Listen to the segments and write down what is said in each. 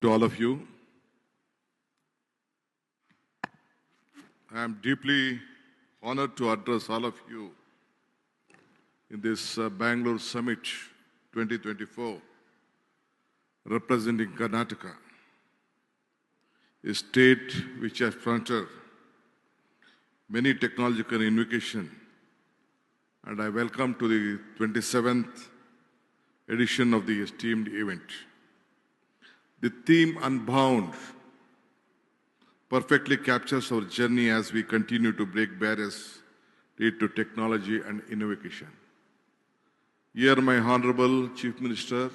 To all of you. I am deeply honored to address all of you in this Bangalore Summit 2024, representing Karnataka, a state which has fronted many technological innovation, and I welcome to the 27th edition of the esteemed event. The theme Unbound perfectly captures our journey as we continue to break barriers related to technology and innovation. Here, my Honorable Chief Minister,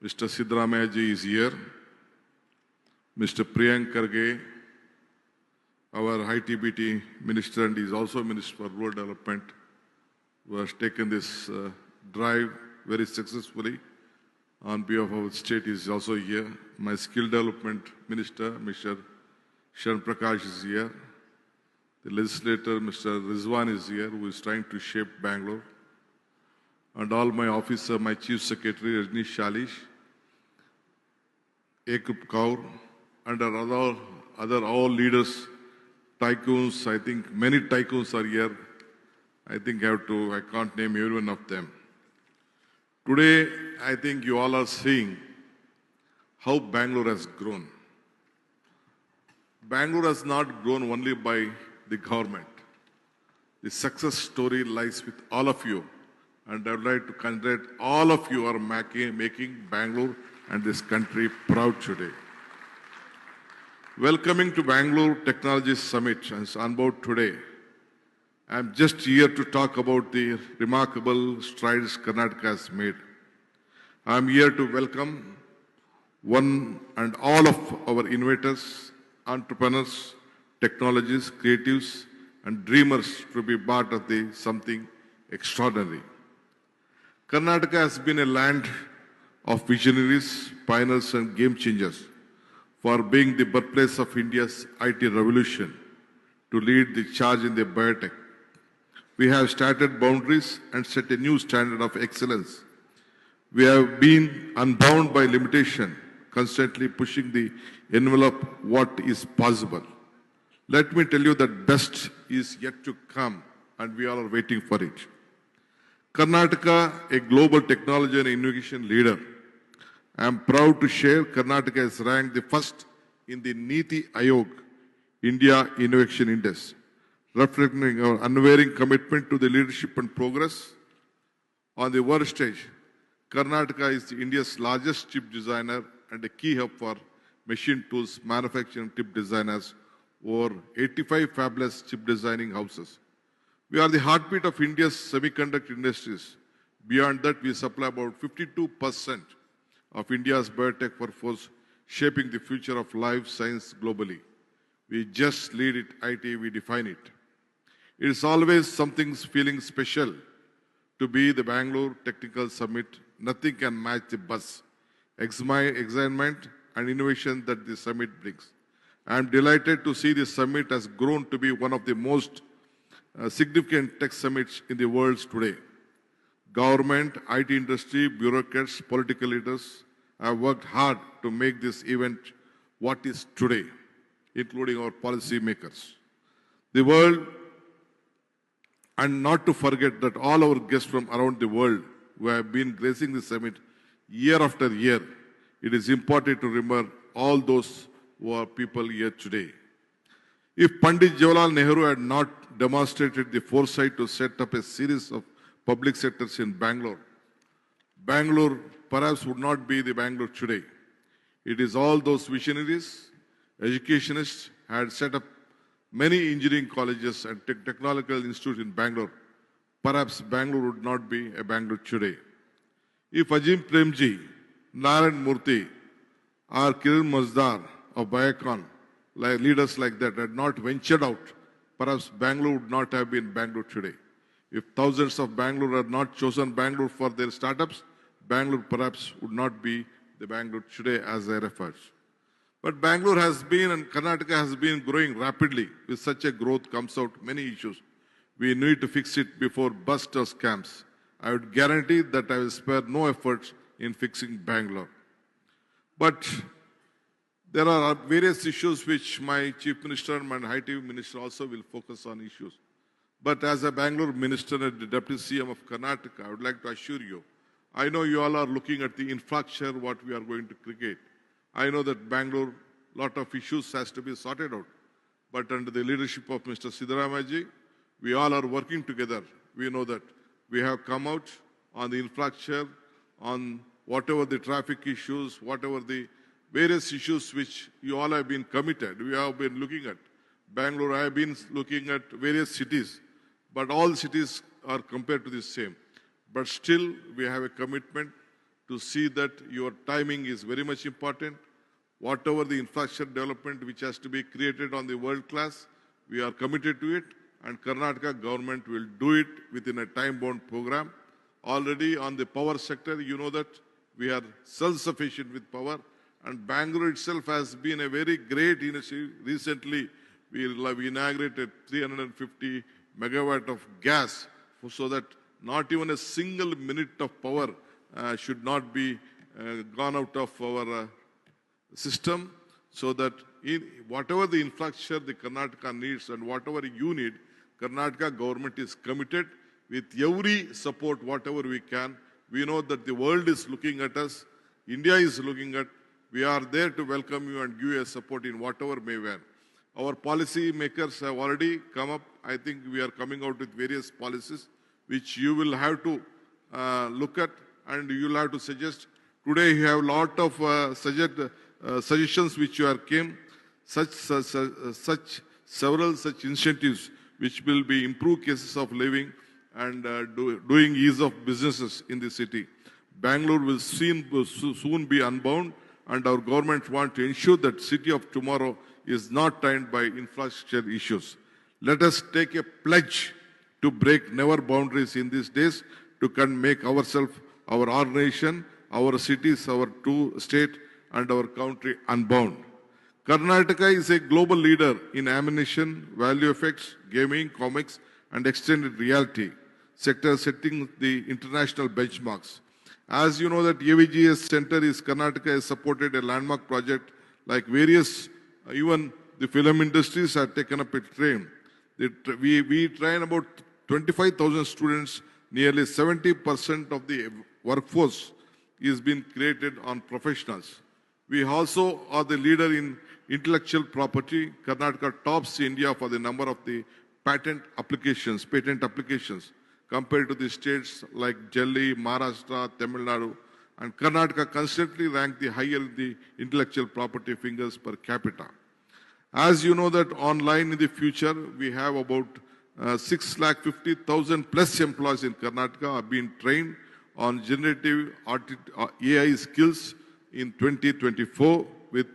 Mr. Siddaramaiah ji is here. Mr. Priyank Kharge, our ITBT Minister, and he is also Minister for Rural Development, who has taken this drive very successfully. On behalf of our state is also here. My Skill Development Minister, Mr. Sharan Prakash is here. The legislator, Mr. Rizwan is here, who is trying to shape Bangalore. And all my officers, my Chief Secretary, Rajnish Shalish, Ekrup Kaur, and our other all leaders, tycoons. I think many tycoons are here. I think I can't name every one of them. Today, I think you all are seeing how Bangalore has grown. Bangalore has not grown only by the government. The success story lies with all of you. And I would like to congratulate all of you are making Bangalore and this country proud today. Welcoming to Bangalore Technology Summit as Unbound today. I am just here to talk about the remarkable strides Karnataka has made. I am here to welcome one and all of our innovators, entrepreneurs, technologists, creatives, and dreamers to be part of something extraordinary. Karnataka has been a land of visionaries, pioneers, and game changers for being the birthplace of India's IT revolution to lead the charge in the biotech. We have started boundaries and set a new standard of excellence. We have been unbound by limitation, constantly pushing the envelope what is possible. Let me tell you that best is yet to come and we all are waiting for it. Karnataka, a global technology and innovation leader. I am proud to share Karnataka is ranked the first in the Niti Aayog India Innovation Index, reflecting our unwavering commitment to the leadership and progress. On the world stage, Karnataka is India's largest chip designer and a key hub for machine tools, manufacturing chip designers, over 85 fabulous chip designing houses. We are the heartbeat of India's semiconductor industries. Beyond that, we supply about 52% of India's biotech workforce, shaping the future of life science globally. We just lead it, IT, we define it. It is always something feeling special to be the Bangalore Technical Summit. Nothing can match the buzz, excitement, and innovation that the summit brings. I am delighted to see this summit has grown to be one of the most significant tech summits in the world today. Government, IT industry, bureaucrats, political leaders have worked hard to make this event what is today, including our policy makers. The world, and not to forget that all our guests from around the world who have been gracing the summit year after year, it is important to remember all those who are people here today. If Pandit Jawaharlal Nehru had not demonstrated the foresight to set up a series of public sectors in Bangalore, Bangalore perhaps would not be the Bangalore today. It is all those visionaries, educationists had set up many engineering colleges and technological institutes in Bangalore. Perhaps Bangalore would not be a Bangalore today. If Ajim Premji, Narayan Murthy, or Kiran Mazdar of Biocon, leaders like that had not ventured out, perhaps Bangalore would not have been Bangalore today. If thousands of Bangalore had not chosen Bangalore for their startups, Bangalore perhaps would not be the Bangalore today as their efforts. But Bangalore has been and Karnataka has been growing rapidly. With such a growth comes out many issues. We need to fix it before bust or scams. I would guarantee that I will spare no efforts in fixing Bangalore. But There are various issues which my Chief Minister and my IT Minister also will focus on issues. But as a Bangalore Minister and the Deputy CM of Karnataka, I would like to assure you, I know you all are looking at the infrastructure, what we are going to create. I know that Bangalore, lot of issues has to be sorted out. But under the leadership of Mr. Siddaramaiah, we all are working together. We know that we have come out on the infrastructure, on whatever the traffic issues, whatever the various issues which you all have been committed. We have been looking at. Bangalore, I have been looking at various cities, but all cities are compared to the same. But still, we have a commitment to see that your timing is very much important. Whatever the infrastructure development which has to be created on the world class, we are committed to it, and Karnataka government will do it within a time-bound program. Already on the power sector, you know that we are self-sufficient with power, and Bangalore itself has been a very great initiative. Recently, we inaugurated 350 megawatt of gas, so that not even a single minute of power should not be gone out of our system, so that in whatever the infrastructure the Karnataka needs and whatever you need, Karnataka government is committed with every support, whatever we can. We know that the world is looking at us, India is looking at. We are there to welcome you and give you a support in whatever may wear. Our policy makers have already come up. I think we are coming out with various policies which you will have to look at and you will have to suggest. Today you have a lot of suggestions which you are came, several such incentives which will be improve cases of living and doing ease of businesses in the city. Bangalore will soon be unbound, and our government want to ensure that city of tomorrow is not timed by infrastructure issues. Let us take a pledge to break never boundaries in these days to make ourselves, our nation, our cities, our state and our country unbound. Karnataka is a global leader in ammunition, value effects, gaming, comics and extended reality sector, setting the international benchmarks. As you know that AVGS Center is Karnataka has supported a landmark project like various, even the film industries have taken up a train. We train about 25,000 students, nearly 70% of the workforce is being created on professionals. We also are the leader in intellectual property. Karnataka tops India for the number of the patent applications, compared to the states like Delhi, Maharashtra, Tamil Nadu, and Karnataka constantly rank the higher in the intellectual property figures per capita. As you know that online in the future, we have about 650,000 plus employees in Karnataka are being trained on generative AI skills in 2024 with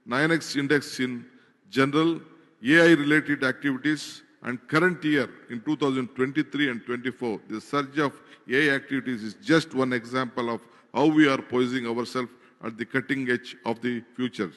9x index in general AI-related activities. And current year, in 2023 and 24, the surge of AI activities is just one example of how we are poising ourselves at the cutting edge of the future.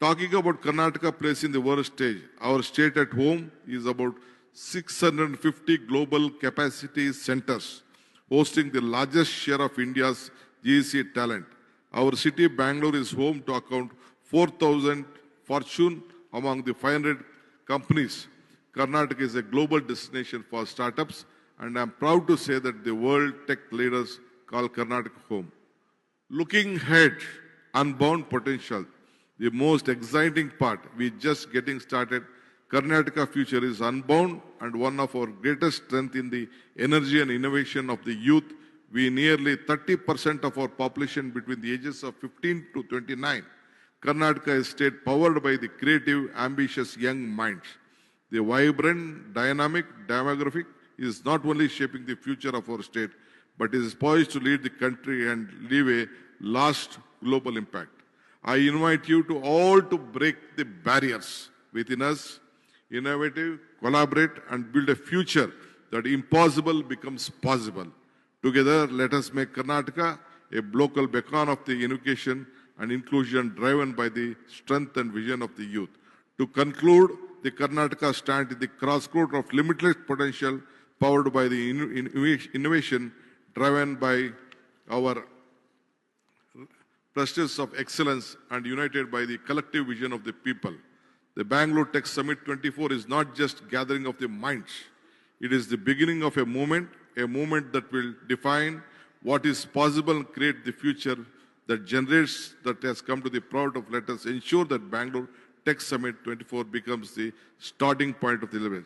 Talking about Karnataka place in the world stage, our state at home is about 650 global capacity centers, hosting the largest share of India's GEC talent. Our city, Bangalore, is home to account 4,000 Fortune among the 500 companies. Karnataka is a global destination for startups, and I'm proud to say that the world tech leaders call Karnataka home. Looking ahead, unbound potential, the most exciting part, we're just getting started. Karnataka future is unbound, and one of our greatest strength in the energy and innovation of the youth. We nearly 30% of our population between the ages of 15 to 29. Karnataka is state powered by the creative, ambitious young minds. The vibrant, dynamic demographic is not only shaping the future of our state, but is poised to lead the country and leave a lasting global impact. I invite you to all to break the barriers within us, innovative, collaborate, and build a future that impossible becomes possible. Together, let us make Karnataka a local beacon of the education and inclusion driven by the strength and vision of the youth. To conclude, the Karnataka stands at the crossroads of limitless potential powered by the innovation driven by our pursuits of excellence and united by the collective vision of the people. The Bangalore Tech Summit 24 is not just gathering of the minds. It is the beginning of a movement that will define what is possible and create the future that generates that has come to the proud of. Let us ensure that Bangalore Tech Summit 24 becomes the starting point of the event.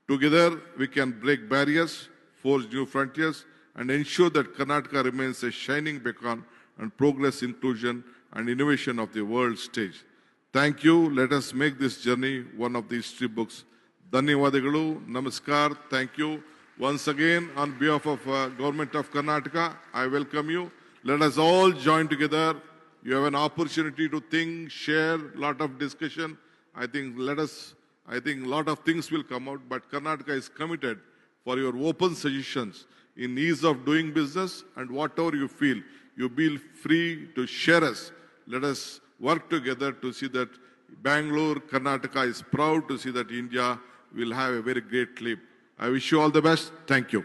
Together, we can break barriers, forge new frontiers, and ensure that Karnataka remains a shining beacon and progress, inclusion, and innovation of the world stage. Thank you. Let us make this journey one of the history books. Dhanyavadagalu, Namaskar. Thank you. Once again, on behalf of Government of Karnataka, I welcome you. Let us all join together. You have an opportunity to think, share, lot of discussion. I think a lot of things will come out, but Karnataka is committed for your open suggestions in ease of doing business, and whatever you feel free to share us. Let us work together to see that Bangalore, Karnataka is proud to see that India will have a very great leap. I wish you all the best. Thank you.